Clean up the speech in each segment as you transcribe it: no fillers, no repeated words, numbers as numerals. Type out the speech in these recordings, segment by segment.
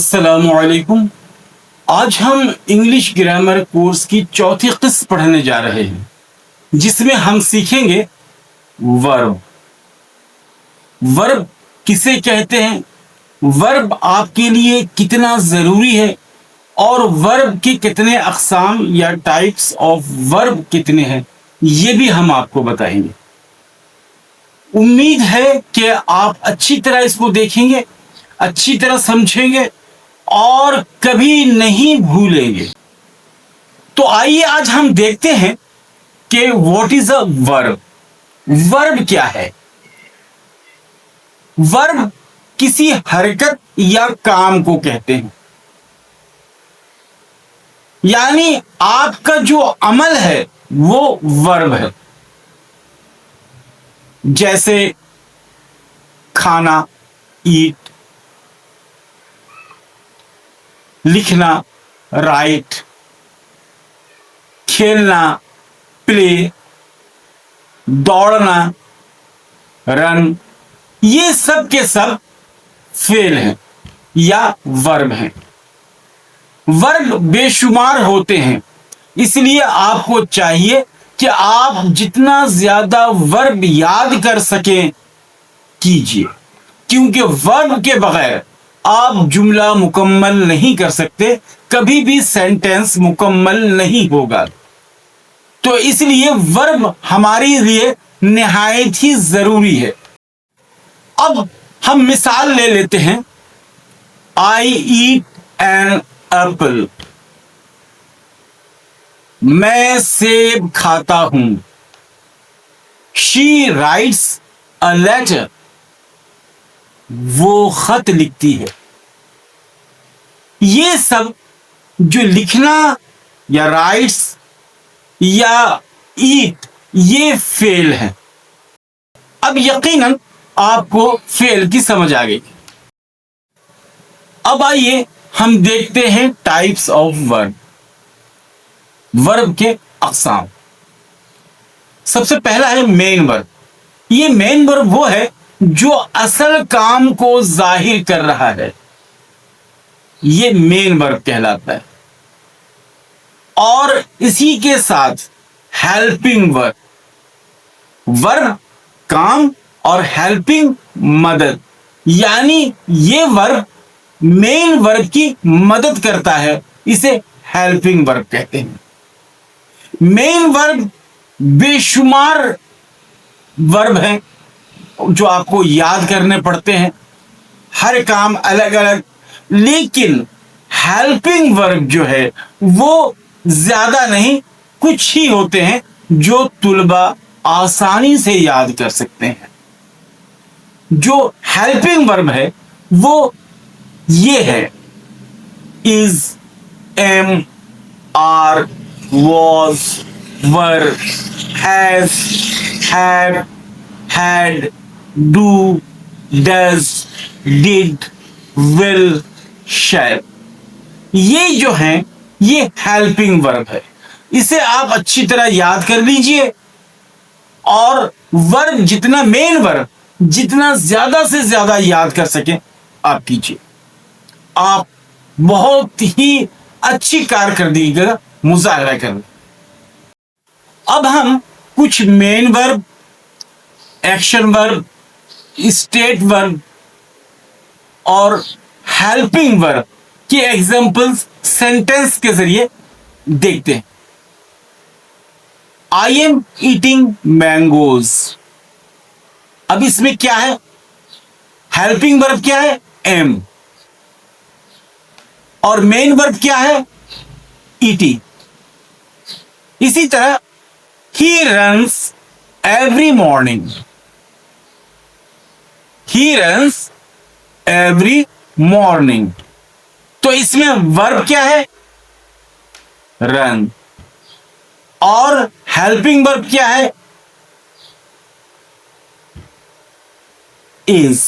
अस्सलामु अलैकुम। आज हम इंग्लिश ग्रामर कोर्स की चौथी किस्त पढ़ने जा रहे हैं, जिसमें हम सीखेंगे वर्ब। वर्ब किसे कहते हैं, वर्ब आपके लिए कितना ज़रूरी है और वर्ब के कितने अक़साम या टाइप्स ऑफ वर्ब कितने हैं, ये भी हम आपको बताएंगे। उम्मीद है कि आप अच्छी तरह इसको देखेंगे, अच्छी तरह समझेंगे और कभी नहीं भूलेंगे। तो आइए आज हम देखते हैं कि what is a verb. Verb क्या है? वर्ब किसी हरकत या काम को कहते हैं, यानी आपका जो अमल है वो वर्ब है। जैसे खाना, ईट, लिखना, राइट, खेलना, प्ले, दौड़ना, रन, ये सब के सब फेल हैं या वर्ब हैं। वर्ब बेशुमार होते हैं, इसलिए आपको चाहिए कि आप जितना ज्यादा वर्ब याद कर सकें कीजिए, क्योंकि वर्ब के बगैर आप जुमला मुकम्मल नहीं कर सकते, कभी भी सेंटेंस मुकम्मल नहीं होगा। तो इसलिए वर्ब हमारे लिए निहायत ही जरूरी है। अब हम मिसाल ले लेते हैं। आई ईट एन एप्पल, मैं सेब खाता हूं। शी राइट्स अ लेटर, वो खत लिखती है। ये सब जो लिखना या राइट्स या ईट, ये फेल है। अब यकीनन आपको फेल की समझ आ गई। अब आइए हम देखते हैं टाइप्स ऑफ वर्ब, वर्ब के अक़साम। सबसे पहला है मेन वर्ब। ये मेन वर्ब वो है जो असल काम को जाहिर कर रहा है, ये मेन वर्ब कहलाता है। और इसी के साथ हेल्पिंग वर्ब, वर्ब काम और हेल्पिंग मदद, यानी ये वर्ब मेन वर्ब की मदद करता है, इसे हेल्पिंग वर्ब कहते हैं। मेन वर्ब बेशुमार वर्ब हैं जो आपको याद करने पड़ते हैं, हर काम अलग अलग। लेकिन हेल्पिंग वर्ब जो है वो ज्यादा नहीं, कुछ ही होते हैं जो तुलबा आसानी से याद कर सकते हैं। जो हेल्पिंग वर्ब है वो ये है, is, am, are, was, were, has, had, had, do, does, did, will, shall, ये जो हैं ये हेल्पिंग वर्ब है। इसे आप अच्छी तरह याद कर लीजिए और वर्ब जितना, मेन वर्ब जितना ज्यादा से ज्यादा याद कर सकें आप कीजिए। आप बहुत ही अच्छी कारकर्दगी का मुजाहरा करें। अब हम कुछ main verb, action verb, state verb और हेल्पिंग वर्ब के एग्जाम्पल्स सेंटेंस के जरिए देखते हैं। I am eating mangoes. अब इसमें क्या है, हेल्पिंग वर्ब क्या है, एम, और मेन वर्ब क्या है, ईटिंग। इसी तरह he runs every morning, he runs every morning, तो इसमें वर्ब क्या है, रन, और हेल्पिंग वर्ब क्या है, इज।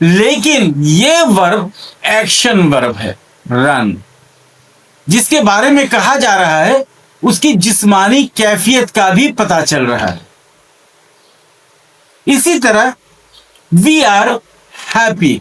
लेकिन ये वर्ब एक्शन वर्ब है, रन, जिसके बारे में कहा जा रहा है उसकी जिस्मानी कैफियत का भी पता चल रहा है। इसी तरह we are happy,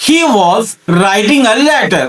He was writing a letter،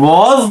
was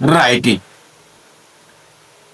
writing۔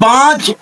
5